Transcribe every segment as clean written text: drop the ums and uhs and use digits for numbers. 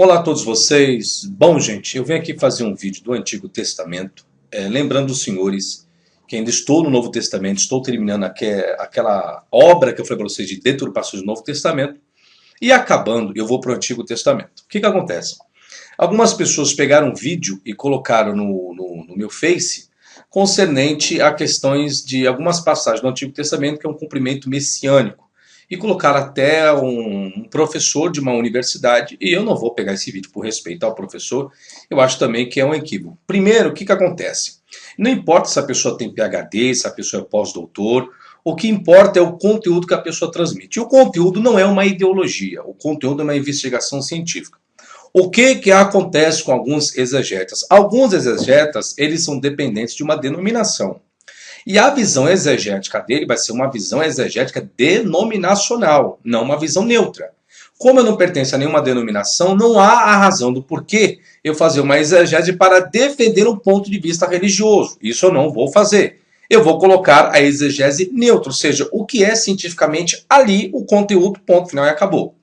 Olá a todos vocês. Bom, gente, eu venho aqui fazer um vídeo do Antigo Testamento, lembrando os senhores que ainda estou no Novo Testamento, estou terminando aquela obra que eu falei para vocês de deturpações do Novo Testamento, e acabando, eu vou para o Antigo Testamento. O que acontece? Algumas pessoas pegaram um vídeo e colocaram no meu Face concernente a questões de algumas passagens do Antigo Testamento, que é um cumprimento messiânico. E colocaram até um professor de uma universidade, e eu não vou pegar esse vídeo por respeito ao professor, eu acho também que é um equívoco. Primeiro, o que acontece? Não importa se a pessoa tem PhD, se a pessoa é pós-doutor, o que importa é o conteúdo que a pessoa transmite. E o conteúdo não é uma ideologia, o conteúdo é uma investigação científica. O que acontece com alguns exegetas? Alguns exegetas, eles são dependentes de uma denominação. E a visão exegética dele vai ser uma visão exegética denominacional, não uma visão neutra. Como eu não pertenço a nenhuma denominação, não há a razão do porquê eu fazer uma exegese para defender um ponto de vista religioso. Isso eu não vou fazer. Eu vou colocar a exegese neutra, ou seja, o que é cientificamente ali o conteúdo, ponto final e acabou.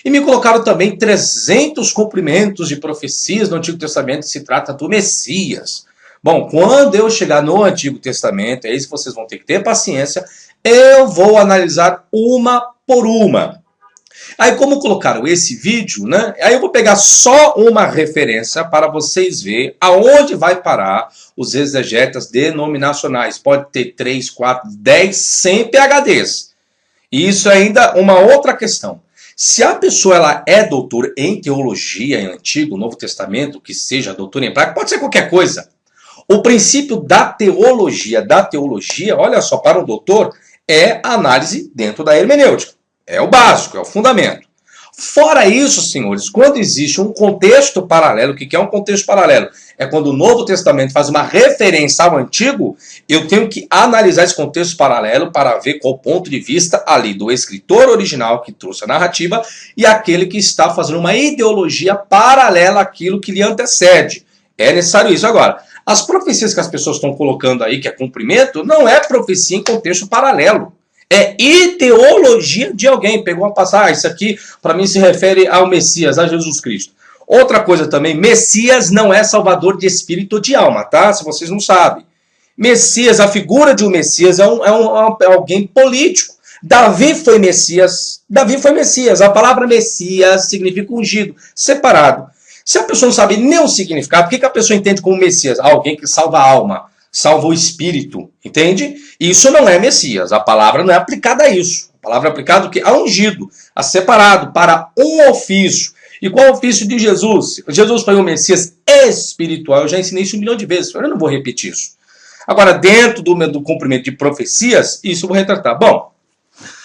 E me colocaram também 300 cumprimentos de profecias no Antigo Testamento que se trata do Messias. Bom, quando eu chegar no Antigo Testamento, é isso que vocês vão ter que ter paciência, eu vou analisar uma por uma. Aí como colocaram esse vídeo, né? Aí eu vou pegar só uma referência para vocês verem aonde vai parar os exegetas denominacionais. Pode ter 3, 4, 10, 100 PhDs. E isso é ainda uma outra questão. Se a pessoa ela é doutora em teologia, em Antigo, Novo Testamento, que seja doutora em prática, pode ser qualquer coisa. O princípio da teologia, olha só, para um doutor, é a análise dentro da hermenêutica. É o básico, é o fundamento. Fora isso, senhores, quando existe um contexto paralelo, o que é um contexto paralelo? É quando o Novo Testamento faz uma referência ao Antigo, eu tenho que analisar esse contexto paralelo para ver qual o ponto de vista ali do escritor original que trouxe a narrativa e aquele que está fazendo uma ideologia paralela àquilo que lhe antecede. É necessário isso agora. As profecias que as pessoas estão colocando aí, que é cumprimento, não é profecia em contexto paralelo. É ideologia de alguém. Pegou uma passagem, isso aqui para mim se refere ao Messias, a Jesus Cristo. Outra coisa também, Messias não é salvador de espírito ou de alma, tá? Se vocês não sabem. Messias, a figura de um Messias é alguém político. Davi foi Messias. A palavra Messias significa ungido, separado. Se a pessoa não sabe nem o significado, o que a pessoa entende como Messias? Alguém que salva a alma, salva o espírito, entende? Isso não é Messias, a palavra não é aplicada a isso. A palavra é aplicada a ungido, a separado, para um ofício. E qual é o ofício de Jesus? Jesus foi um Messias espiritual, eu já ensinei isso 1 milhão de vezes, eu não vou repetir isso. Agora, dentro do cumprimento de profecias, isso eu vou retratar. Bom,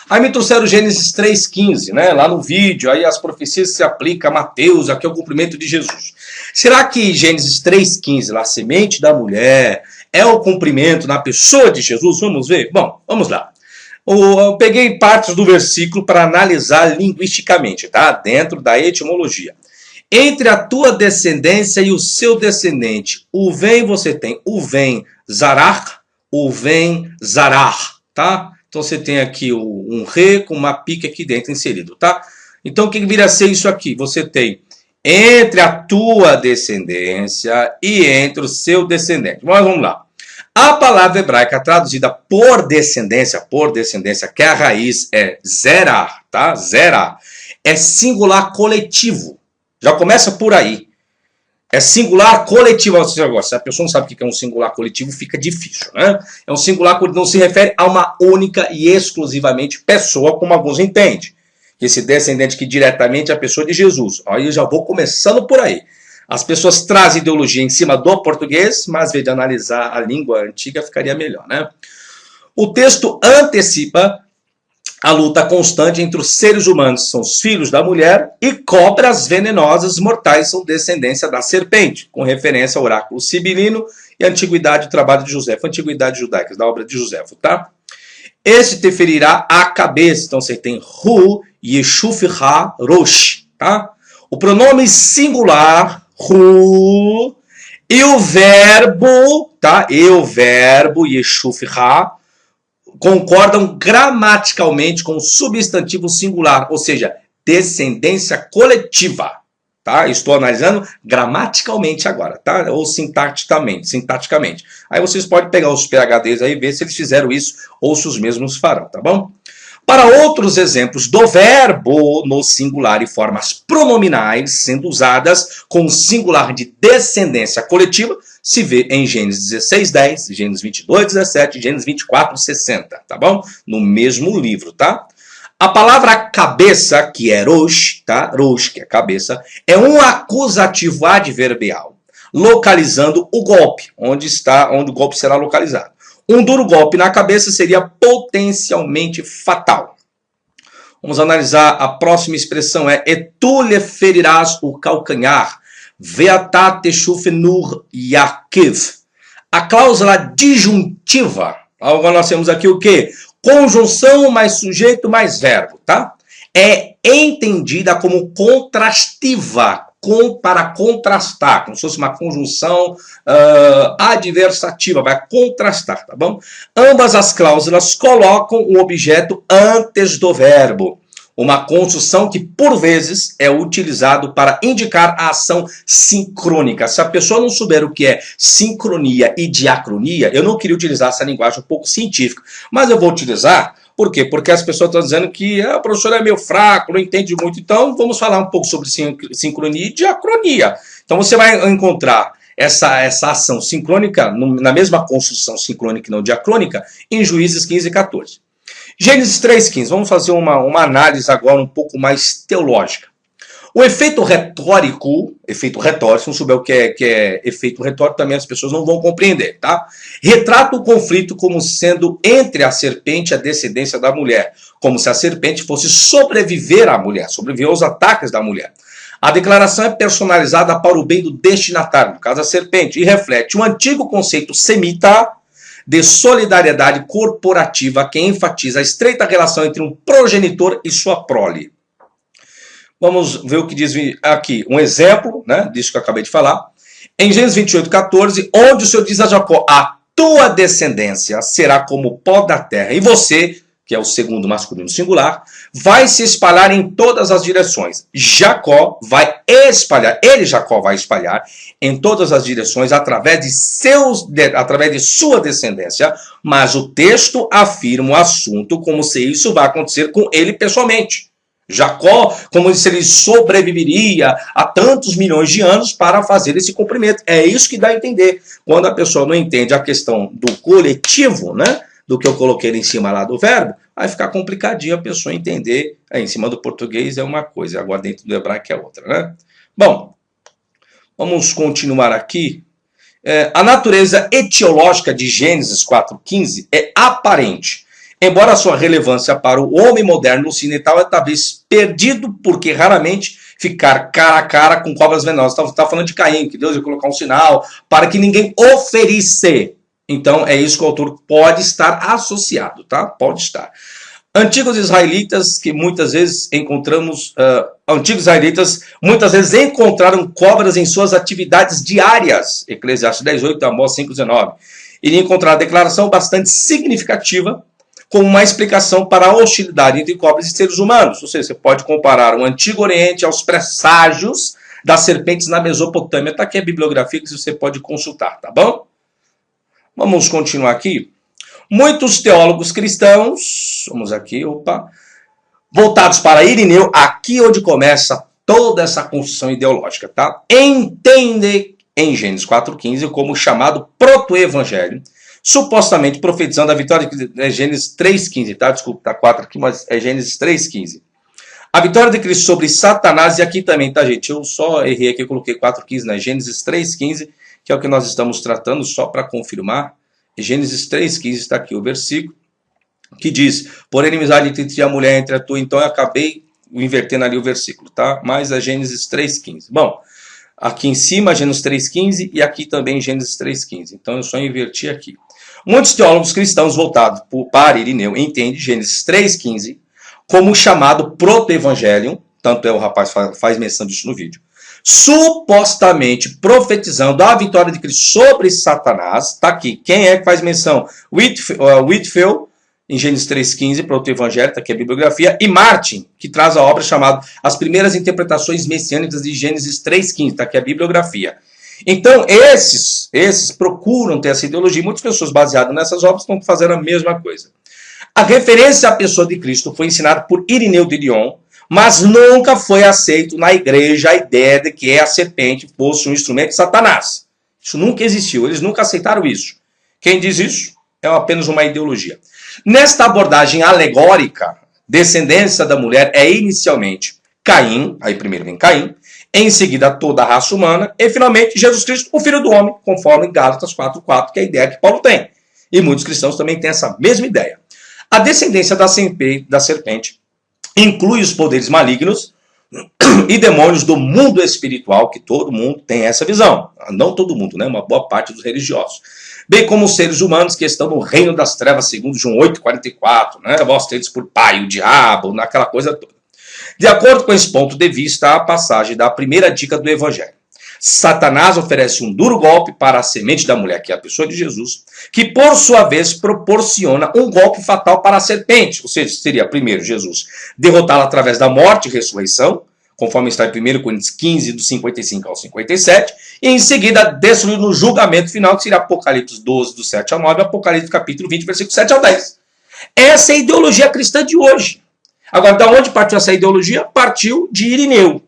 aí me trouxeram Gênesis 3,15, né? Lá no vídeo, aí as profecias se aplicam a Mateus, aqui é o cumprimento de Jesus. Será que Gênesis 3,15, lá, a semente da mulher, é o cumprimento na pessoa de Jesus? Vamos ver? Bom, vamos lá. Eu peguei partes do versículo para analisar linguisticamente, tá? Dentro da etimologia. Entre a tua descendência e o seu descendente, o vem você tem, o vem Zarach, o vem Zarar, tá? Então você tem aqui um re com uma pique aqui dentro inserido, tá? Então o que viria a ser isso aqui? Você tem entre a tua descendência e entre o seu descendente. Mas vamos lá. A palavra hebraica traduzida por descendência, que a raiz é zerah, tá? Zerah. É singular coletivo. Já começa por aí. É singular coletivo. Se a pessoa não sabe o que é um singular coletivo, fica difícil, né? É um singular coletivo, não se refere a uma única e exclusivamente pessoa, como alguns entendem. Esse descendente que diretamente é a pessoa de Jesus. Aí eu já vou começando por aí. As pessoas trazem ideologia em cima do português, mas ao invés de analisar a língua antiga, ficaria melhor, né? O texto antecipa a luta constante entre os seres humanos, são os filhos da mulher, e cobras venenosas mortais são descendência da serpente, com referência ao oráculo sibilino e a antiguidade do trabalho de José, antiguidade judaica, da obra de José, tá? Esse te ferirá a cabeça, então você tem Hu, Yeshufha, Rosh, tá? O pronome singular, Hu, e o verbo, tá? E o verbo, Yeshufha, concordam gramaticalmente com o substantivo singular, ou seja, descendência coletiva. Tá? Estou analisando gramaticalmente agora, tá? Ou sintaticamente. Aí vocês podem pegar os PhDs aí e ver se eles fizeram isso ou se os mesmos farão, tá bom? Para outros exemplos do verbo no singular e formas pronominais sendo usadas com singular de descendência coletiva, se vê em Gênesis 16:10, Gênesis 22:17, Gênesis 24:60, tá bom? No mesmo livro, tá? A palavra cabeça, que é rosh, tá? Rosh, que é cabeça, é um acusativo adverbial, localizando o golpe, onde o golpe será localizado. Um duro golpe na cabeça seria potencialmente fatal. Vamos analisar a próxima expressão, e tu lhe ferirás o calcanhar. Veatá teshuf nur yakiv. A cláusula disjuntiva, agora nós temos aqui o quê? Conjunção mais sujeito mais verbo, tá? É entendida como contrastiva, para contrastar, como se fosse uma conjunção adversativa, vai contrastar, tá bom? Ambas as cláusulas colocam o objeto antes do verbo. Uma construção que, por vezes, é utilizado para indicar a ação sincrônica. Se a pessoa não souber o que é sincronia e diacronia, eu não queria utilizar essa linguagem um pouco científica, mas eu vou utilizar. Por quê? Porque as pessoas estão dizendo que o professor é meio fraco, não entende muito. Então, vamos falar um pouco sobre sincronia e diacronia. Então, você vai encontrar essa ação sincrônica, na mesma construção sincrônica e não diacrônica, em Juízes 15 e 14. Gênesis 3:15. Vamos fazer uma análise agora um pouco mais teológica. O efeito retórico, se não souber o que é efeito retórico, também as pessoas não vão compreender, tá? Retrata o conflito como sendo entre a serpente e a descendência da mulher, como se a serpente fosse sobreviver à mulher, sobreviver aos ataques da mulher. A declaração é personalizada para o bem do destinatário, no caso a serpente, e reflete um antigo conceito semita de solidariedade corporativa que enfatiza a estreita relação entre um progenitor e sua prole. Vamos ver o que diz aqui. Um exemplo, né, disso que eu acabei de falar. Em Gênesis 28:14, onde o Senhor diz a Jacó, a tua descendência será como o pó da terra, e você, que é o segundo masculino singular, vai se espalhar em todas as direções. Jacó vai espalhar em todas as direções através de sua descendência, mas o texto afirma o assunto como se isso vai acontecer com ele pessoalmente. Jacó, como se ele sobreviveria a tantos milhões de anos para fazer esse cumprimento. É isso que dá a entender. Quando a pessoa não entende a questão do coletivo, né, do que eu coloquei em cima lá do verbo, vai ficar complicadinho a pessoa entender. Em cima do português é uma coisa, agora dentro do hebraico é outra, né? Bom, vamos continuar aqui. A natureza etiológica de Gênesis 4:15 é aparente. Embora a sua relevância para o homem moderno ocidental é talvez perdido, porque raramente ficar cara a cara com cobras venenosas. Está falando de Caim, que Deus ia colocar um sinal para que ninguém oferisse. Então é isso que o autor pode estar associado, tá? Pode estar. Antigos israelitas muitas vezes encontraram cobras em suas atividades diárias. Eclesiastes 10:8, Amós 5:19. Iria encontrar a declaração bastante significativa como uma explicação para a hostilidade entre cobras e seres humanos. Ou seja, você pode comparar o Antigo Oriente aos presságios das serpentes na Mesopotâmia. Está aqui a bibliografia que você pode consultar, tá bom? Vamos continuar aqui. Muitos teólogos cristãos, vamos aqui, voltados para Irineu, aqui onde começa toda essa construção ideológica, tá? Entende em Gênesis 4:15 como chamado proto-evangelho, supostamente profetizando a vitória de Gênesis 3:15, tá? Desculpa, tá 4 aqui, mas é Gênesis 3:15. A vitória de Cristo sobre Satanás, e aqui também, tá, gente? Eu só errei aqui, eu coloquei 4:15, né? Gênesis 3:15, que é o que nós estamos tratando, só para confirmar. Gênesis 3:15 está aqui o versículo, que diz, por inimizade entre a mulher entre a tua, então eu acabei invertendo ali o versículo, tá? Mas é Gênesis 3:15. Bom, aqui em cima, Gênesis 3:15, e aqui também Gênesis 3:15. Então eu só inverti aqui. Muitos teólogos cristãos voltados para Irineu entendem Gênesis 3:15 como o chamado proto-evangelho, tanto o rapaz faz menção disso no vídeo, supostamente profetizando a vitória de Cristo sobre Satanás. Está aqui. Quem é que faz menção? Whitfield em Gênesis 3,15, proto-evangelho, aqui é a bibliografia, e Martin, que traz a obra chamada As Primeiras Interpretações Messiânicas de Gênesis 3,15, aqui é a bibliografia. Então, esses procuram ter essa ideologia, e muitas pessoas baseadas nessas obras estão fazendo a mesma coisa. A referência à pessoa de Cristo foi ensinada por Irineu de Lyon, mas nunca foi aceito na igreja a ideia de que a serpente fosse um instrumento de Satanás. Isso nunca existiu, eles nunca aceitaram isso. Quem diz isso é apenas uma ideologia. Nesta abordagem alegórica, descendência da mulher é inicialmente Caim, aí primeiro vem Caim, em seguida toda a raça humana, e finalmente Jesus Cristo, o Filho do Homem, conforme Gálatas 4,4, que é a ideia que Paulo tem. E muitos cristãos também têm essa mesma ideia. A descendência da serpente inclui os poderes malignos e demônios do mundo espiritual, que todo mundo tem essa visão. Não todo mundo, né? Uma boa parte dos religiosos. Bem como os seres humanos que estão no reino das trevas, segundo João 8,44, né? Vós tendes por pai o diabo, naquela coisa toda. De acordo com esse ponto de vista, a passagem da primeira dica do Evangelho. Satanás oferece um duro golpe para a semente da mulher, que é a pessoa de Jesus, que por sua vez proporciona um golpe fatal para a serpente, ou seja, seria primeiro Jesus derrotá-la através da morte e ressurreição, conforme está em 1 Coríntios 15, do 55 ao 57, e em seguida destruir no julgamento final, que seria Apocalipse 12, do 7 ao 9, Apocalipse capítulo 20, versículo 7 ao 10. Essa é a ideologia cristã de hoje. Agora, de onde partiu essa ideologia? Partiu de Irineu.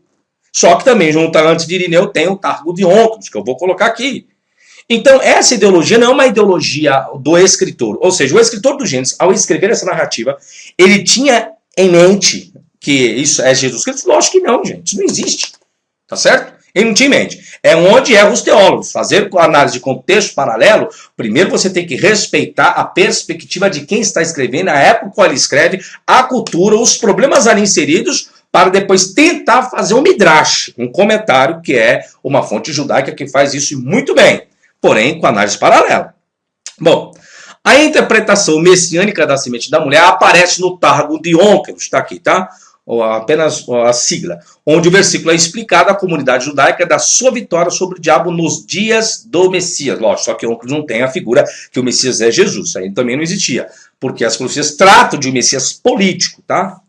Só que também, junto antes de Irineu, tem o Targo de Onkelos, que eu vou colocar aqui. Então, essa ideologia não é uma ideologia do escritor. Ou seja, o escritor do Gênesis, ao escrever essa narrativa, ele tinha em mente que isso é Jesus Cristo? Lógico que não, gente. Isso não existe. Tá certo? Ele não tinha em mente. É onde erram os teólogos. Fazer análise de contexto paralelo, primeiro você tem que respeitar a perspectiva de quem está escrevendo, a época qual ele escreve, a cultura, os problemas ali inseridos, para depois tentar fazer um midrash, um comentário que é uma fonte judaica que faz isso muito bem, porém com análise paralela. Bom, a interpretação messiânica da semente da mulher aparece no Targo de Onkelos, está aqui, tá? Ou apenas a sigla, onde o versículo é explicado à comunidade judaica da sua vitória sobre o diabo nos dias do Messias. Lógico, só que Onkelos não tem a figura que o Messias é Jesus, isso aí também não existia, porque as profecias tratam de um Messias político, tá?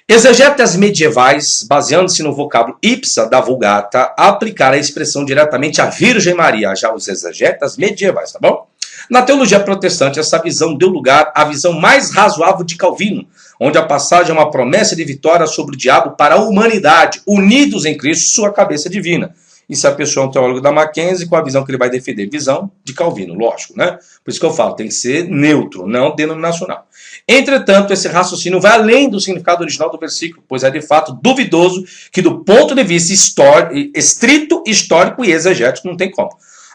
Exegetas medievais, baseando-se no vocábulo ipsa da Vulgata, aplicaram a expressão diretamente à Virgem Maria, já os exegetas medievais, tá bom? Na teologia protestante, essa visão deu lugar à visão mais razoável de Calvino, onde a passagem é uma promessa de vitória sobre o diabo para a humanidade, unidos em Cristo, sua cabeça divina. Isso é a pessoa, um teólogo da Mackenzie, com a visão que ele vai defender, visão de Calvino, lógico, né? Por isso que eu falo, tem que ser neutro, não denominacional. Entretanto, esse raciocínio vai além do significado original do versículo, pois é de fato duvidoso que do ponto de vista estrito, histórico e exegético não tem como.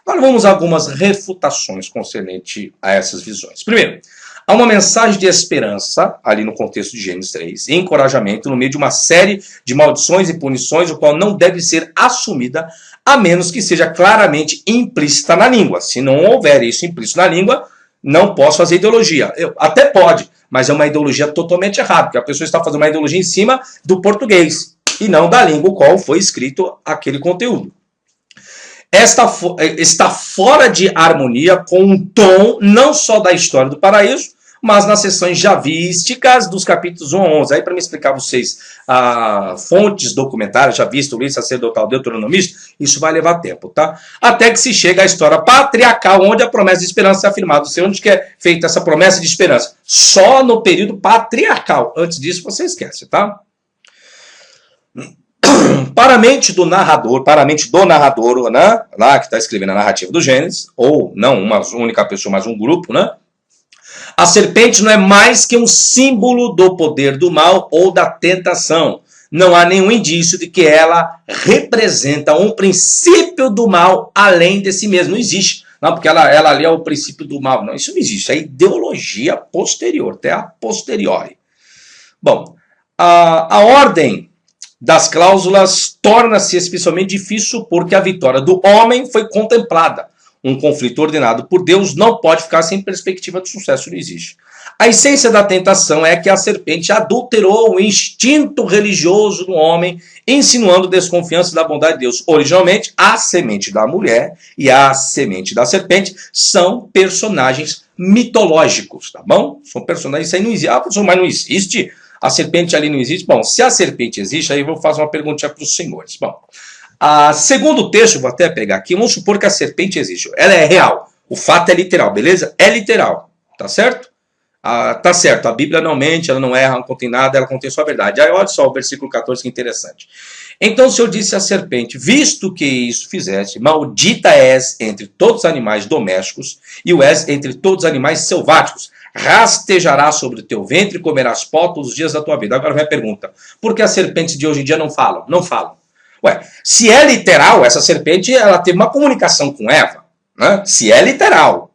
Agora vamos a algumas refutações concernente a essas visões. Primeiro, há uma mensagem de esperança, ali no contexto de Gênesis 3, e encorajamento no meio de uma série de maldições e punições, o qual não deve ser assumida, a menos que seja claramente implícita na língua. Se não houver isso implícito na língua, não posso fazer ideologia. Até pode, mas é uma ideologia totalmente errada, porque a pessoa está fazendo uma ideologia em cima do português, e não da língua qual foi escrito aquele conteúdo. Esta está fora de harmonia com um tom não só da história do paraíso, mas nas sessões javísticas dos capítulos 1 a 11. Aí para me explicar a vocês fontes documentárias, javista, lei sacerdotal, deuteronomista, isso vai levar tempo, tá? Até que se chega à história patriarcal, onde a promessa de esperança é afirmada. Você onde que é feita essa promessa de esperança? Só no período patriarcal. Antes disso você esquece, tá? Para a mente do narrador, né, lá que está escrevendo a narrativa do Gênesis, ou não uma única pessoa, mas um grupo, né? A serpente não é mais que um símbolo do poder do mal ou da tentação. Não há nenhum indício de que ela representa um princípio do mal além de si mesmo. Não existe. Não, porque ela ali é o princípio do mal. Não, isso não existe. É ideologia posterior, até a posteriori. Bom, a ordem das cláusulas torna-se especialmente difícil porque a vitória do homem foi contemplada. Um conflito ordenado por Deus não pode ficar sem perspectiva de sucesso, não existe. A essência da tentação é que a serpente adulterou o instinto religioso do homem, insinuando desconfiança da bondade de Deus. Originalmente, a semente da mulher e a semente da serpente são personagens mitológicos, tá bom? São personagens, isso aí não existe. Ah, professor, mas não existe? A serpente ali não existe? Bom, se a serpente existe, aí eu vou fazer uma perguntinha para os senhores. Bom, segundo o texto, vou até pegar aqui, vamos supor que a serpente existe. Ela é real, o fato é literal, beleza? É literal, tá certo? Tá certo, a Bíblia não mente, ela não erra, não contém nada, ela contém só a verdade. Aí olha só o versículo 14, que interessante. Então o Senhor disse à serpente, visto que isso fizeste, maldita és entre todos os animais domésticos e o és entre todos os animais selváticos. Rastejarás sobre o teu ventre e comerás pó todos os dias da tua vida. Agora vem a pergunta, por que as serpentes de hoje em dia não falam? Não falam. Ué, se é literal, essa serpente ela teve uma comunicação com Eva, né? Se é literal.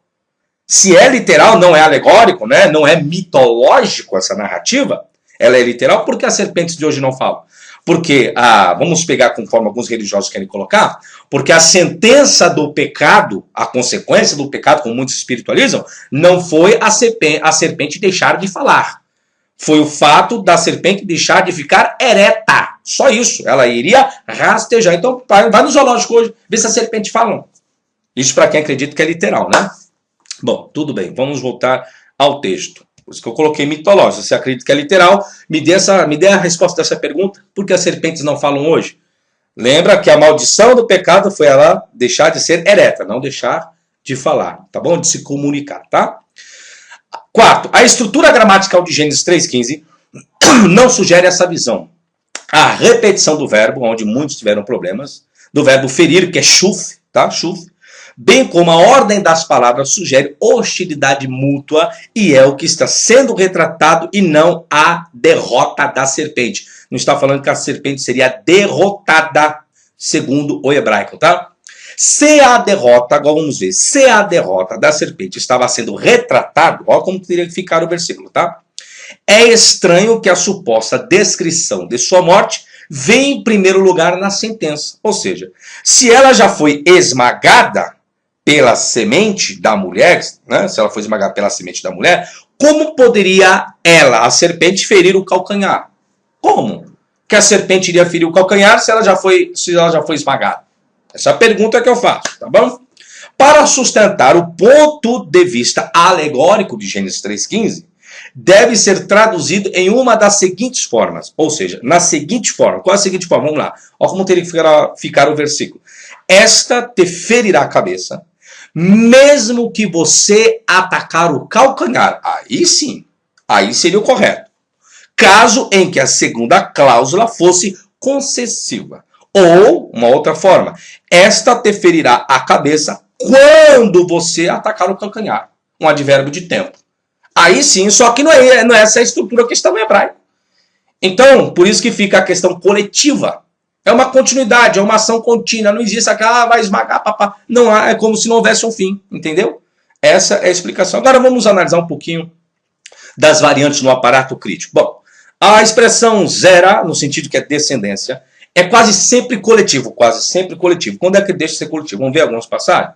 Se é literal, não é alegórico, né? Não é mitológico essa narrativa, ela é literal, por que as serpentes de hoje não falam? Porque, vamos pegar conforme alguns religiosos querem colocar, porque a sentença do pecado, a consequência do pecado, como muitos espiritualizam, não foi a serpente deixar de falar. Foi o fato da serpente deixar de ficar ereta. Só isso. Ela iria rastejar. Então, vai no zoológico hoje, vê se a serpente fala. Isso para quem acredita que é literal, né? Bom, tudo bem. Vamos voltar ao texto. Por isso que eu coloquei mitológico. Se você acredita que é literal, me dê a resposta dessa pergunta. Por que as serpentes não falam hoje? Lembra que a maldição do pecado foi ela deixar de ser ereta, não deixar de falar, tá bom? De se comunicar, tá? Quarto, a estrutura gramatical de Gênesis 3,15 não sugere essa visão. A repetição do verbo, onde muitos tiveram problemas, do verbo ferir, que é shuf, tá? Shuf, bem como a ordem das palavras sugere hostilidade mútua e é o que está sendo retratado e não a derrota da serpente. Não está falando que a serpente seria derrotada, segundo o hebraico, tá? Se a derrota, agora vamos ver, se a derrota da serpente estava sendo retratado, olha como teria que ficar o versículo, tá? É estranho que a suposta descrição de sua morte vem em primeiro lugar na sentença. Ou seja, se ela já foi esmagada pela semente da mulher, né? Se ela foi esmagada pela semente da mulher, como poderia ela, a serpente, ferir o calcanhar? Como que a serpente iria ferir o calcanhar se ela já foi esmagada? Essa é a pergunta que eu faço, tá bom? Para sustentar o ponto de vista alegórico de Gênesis 3,15, deve ser traduzido em uma das seguintes formas. Ou seja, na seguinte forma. Qual é a seguinte forma? Vamos lá. Olha como teria que ficar o versículo. Esta te ferirá a cabeça, mesmo que você atacar o calcanhar. Aí sim, aí seria o correto. Caso em que a segunda cláusula fosse concessiva. Ou, uma outra forma, esta te ferirá a cabeça quando você atacar o calcanhar. Um advérbio de tempo. Aí sim, só que não é essa a estrutura que está no hebraico. Então, por isso que fica a questão coletiva. É uma continuidade, é uma ação contínua. Não existe aquela, vai esmagar, papá. Não há, é como se não houvesse um fim, entendeu? Essa é a explicação. Agora vamos analisar um pouquinho das variantes no aparato crítico. Bom, a expressão zera, no sentido que é descendência, é quase sempre coletivo, quase sempre coletivo. Quando é que deixa de ser coletivo? Vamos ver algumas passagens.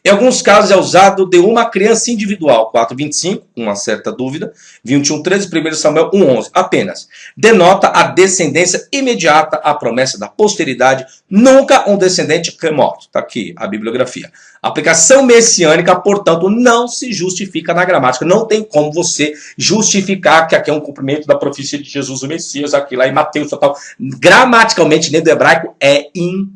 Em alguns casos é usado de uma criança individual, 4,25, com uma certa dúvida, 21,13, 1 Samuel 1,11, apenas. Denota a descendência imediata, a promessa da posteridade, nunca um descendente remoto. Está aqui a bibliografia. A aplicação messiânica, portanto, não se justifica na gramática. Não tem como você justificar que aqui é um cumprimento da profecia de Jesus o Messias, aqui lá em Mateus, tal. Gramaticalmente, dentro do hebraico, é impossível.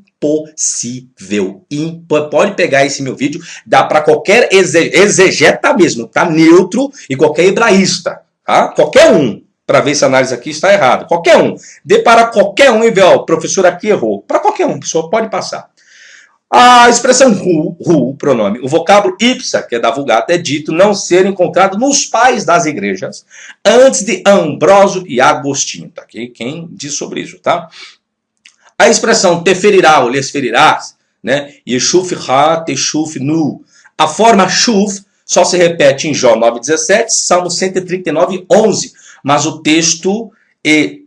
Pode pegar esse meu vídeo, dá para qualquer exegeta mesmo, tá? Neutro, e qualquer hebraísta, tá? Qualquer um, para ver se a análise aqui está errada. Qualquer um. Dê para qualquer um e ver, ó, o professor aqui errou. Para qualquer um, pessoal, pode passar. A expressão o pronome, o vocábulo ipsa, que é da Vulgata, é dito não ser encontrado nos pais das igrejas antes de Ambrósio e Agostinho. Tá aqui quem diz sobre isso, tá? A expressão te ferirá ou lhes ferirás, né? Yeshuf ha, teshuf nu. A forma shuf só se repete em Jó 9,17, Salmo 139, 11. Mas o texto e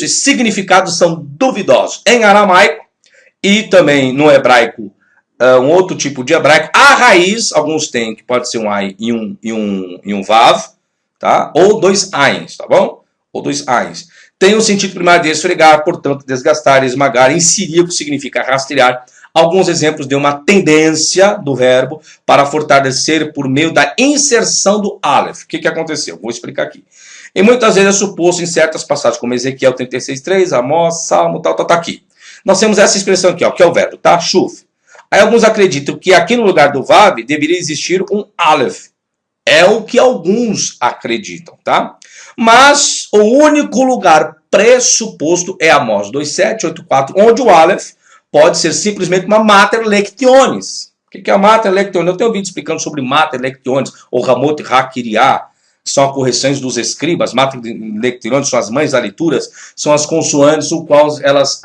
significado são duvidosos. Em aramaico e também no hebraico, um outro tipo de hebraico, a raiz, alguns têm que pode ser um ai e um vav, tá? Ou dois ains, tá bom? Ou dois ains. Tem o sentido primário de esfregar, portanto, desgastar, esmagar. Em siríaco significa rastrear. alguns exemplos de uma tendência do verbo para fortalecer por meio da inserção do Aleph. O que aconteceu? Vou explicar aqui. E muitas vezes é suposto em certas passagens, como Ezequiel 36:3, Amós, Salmo, tá aqui. Nós temos essa expressão aqui, ó, que é o verbo, tá? Shuf. Aí alguns acreditam que aqui no lugar do Vav deveria existir um Aleph. É o que alguns acreditam, tá? Mas o único lugar pressuposto é Amós 2:7, 8:4, onde o Aleph pode ser simplesmente uma Mater Lectionis. O que é a Mater Lectionis? Eu tenho um vídeo explicando sobre Mater Lectionis, ou Ramot HaKiriah, que são as correções dos escribas. Mater Lectionis são as mães da leitura, são as consoantes, o qual elas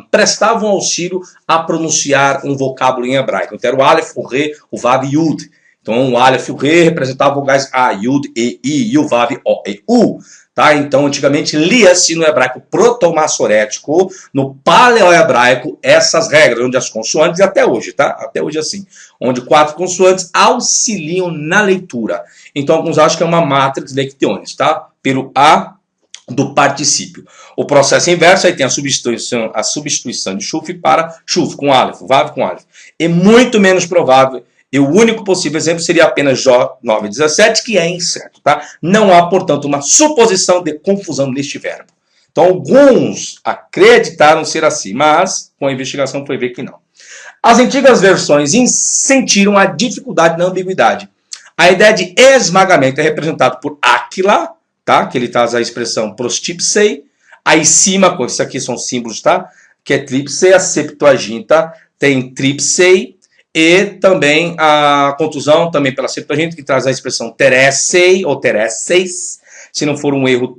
prestavam auxílio a pronunciar um vocábulo em hebraico. Então era o Aleph, o Re, o Vav e Yud. Então o Aleph e o Re representavam vogais A, Yud, E, I, e o Vav, O, E, U. Tá? Então, antigamente, lia-se no hebraico proto-massorético, no paleo-hebraico, essas regras, onde as consoantes, e até hoje, tá? Até hoje assim, onde 4 consoantes auxiliam na leitura. Então, alguns acham que é uma matrix lectionis, tá? Pelo A do particípio. O processo inverso, aí tem a substituição de Shuf para Shuf, com Aleph, Vav com Aleph. É muito menos provável. E o único possível exemplo seria apenas Jó 9:17, que é incerto, tá? Não há, portanto, uma suposição de confusão neste verbo. Então, alguns acreditaram ser assim, mas com a investigação foi ver que não. As antigas versões sentiram a dificuldade na ambiguidade. A ideia de esmagamento é representada por Aquila, tá? Que ele traz a expressão prostipsei. Aí, cima, isso aqui são símbolos, tá? Que é tripsei, a Septuaginta tem tripsei. E também a contusão, também pela Septuaginta, que traz a expressão teressei ou teresseis, se não for um erro,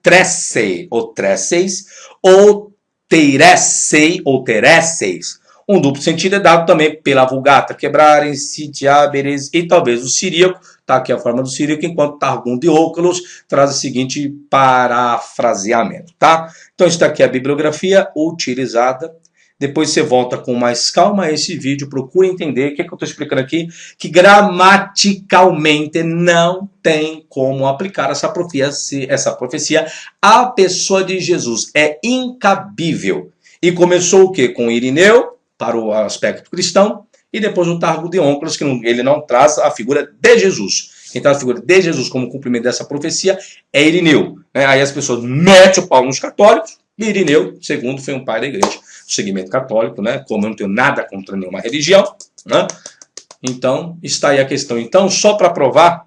tressei ou tresseis, ou teiressei ou teresseis. Um duplo sentido é dado também pela Vulgata, quebrarem, sitiaberes e talvez o siríaco, tá aqui a forma do siríaco, enquanto Targum de Óculos traz o seguinte parafraseamento, tá? Então, isso daqui é a bibliografia utilizada. Depois você volta com mais calma a esse vídeo, procura entender o que eu estou explicando aqui, que gramaticalmente não tem como aplicar essa profecia à pessoa de Jesus. É incabível. E começou o quê? Com Irineu, para o aspecto cristão, e depois o Targum de Óculos, que ele não traz a figura de Jesus. Quem traz a figura de Jesus como cumprimento dessa profecia é Irineu. Aí as pessoas metem o pau nos católicos, e Irineu, segundo, foi um pai da igreja, do segmento católico, né? Como eu não tenho nada contra nenhuma religião, né? Então, está aí a questão. Então, só para provar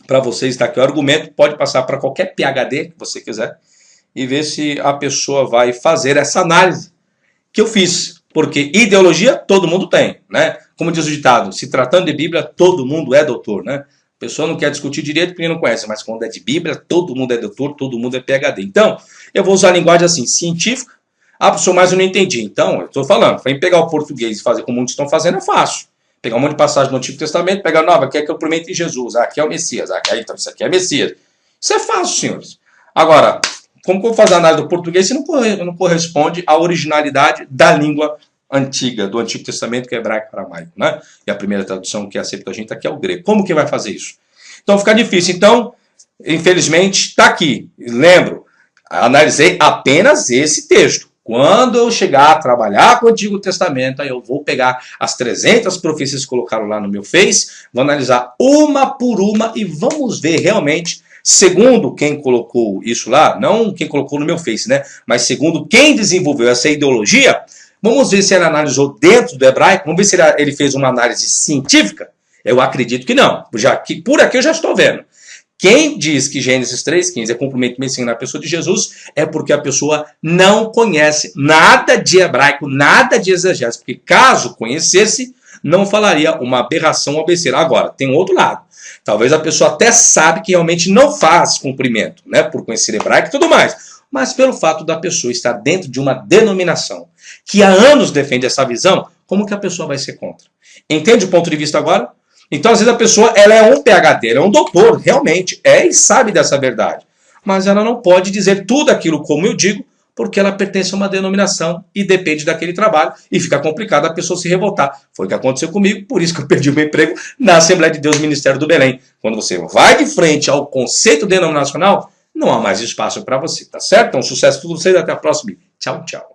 para vocês, está aqui o argumento, pode passar para qualquer PhD que você quiser e ver se a pessoa vai fazer essa análise que eu fiz. Porque ideologia todo mundo tem, né? Como diz o ditado, se tratando de Bíblia, todo mundo é doutor, né? A pessoa não quer discutir direito porque não conhece, mas quando é de Bíblia, todo mundo é doutor, todo mundo é PhD. Então, eu vou usar a linguagem assim, científica. Ah, professor, mas eu não entendi. Então, eu estou falando, para pegar o português e fazer como muitos estão fazendo é fácil. Pegar um monte de passagem do Antigo Testamento, pegar nova, aqui é que eu prometo em Jesus, aqui é o Messias, aqui, então isso aqui é Messias. Isso é fácil, senhores. Agora, como que eu vou fazer a análise do português se não corresponde à originalidade da língua antiga, do Antigo Testamento, que é hebraico-aramaico, né? E a primeira tradução, que é a Septuaginta, que é o grego. Como que vai fazer isso? Então fica difícil. Então, infelizmente, está aqui. Lembro, analisei apenas esse texto. Quando eu chegar a trabalhar com o Antigo Testamento, aí eu vou pegar as 300 profecias que colocaram lá no meu Face, vou analisar uma por uma e vamos ver realmente, segundo quem colocou isso lá, não quem colocou no meu Face, né? Mas segundo quem desenvolveu essa ideologia, vamos ver se ele analisou dentro do hebraico, vamos ver se ele fez uma análise científica. Eu acredito que não, já que por aqui eu já estou vendo. Quem diz que Gênesis 3,15 é cumprimento messiânico na pessoa de Jesus é porque a pessoa não conhece nada de hebraico, nada de exegese. Porque caso conhecesse, não falaria uma aberração ou besteira. Agora, tem um outro lado. Talvez a pessoa até sabe que realmente não faz cumprimento, né, por conhecer hebraico e tudo mais. Mas pelo fato da pessoa estar dentro de uma denominação que há anos defende essa visão, como que a pessoa vai ser contra? Entende o ponto de vista agora? Então, às vezes, a pessoa ela é um PhD, ela é um doutor, realmente, e sabe dessa verdade. Mas ela não pode dizer tudo aquilo como eu digo, porque ela pertence a uma denominação e depende daquele trabalho, e fica complicado a pessoa se revoltar. Foi o que aconteceu comigo, por isso que eu perdi o meu emprego na Assembleia de Deus Ministério do Belém. Quando você vai de frente ao conceito denominacional, não há mais espaço para você, tá certo? Então, sucesso para vocês, até a próxima. Tchau, tchau.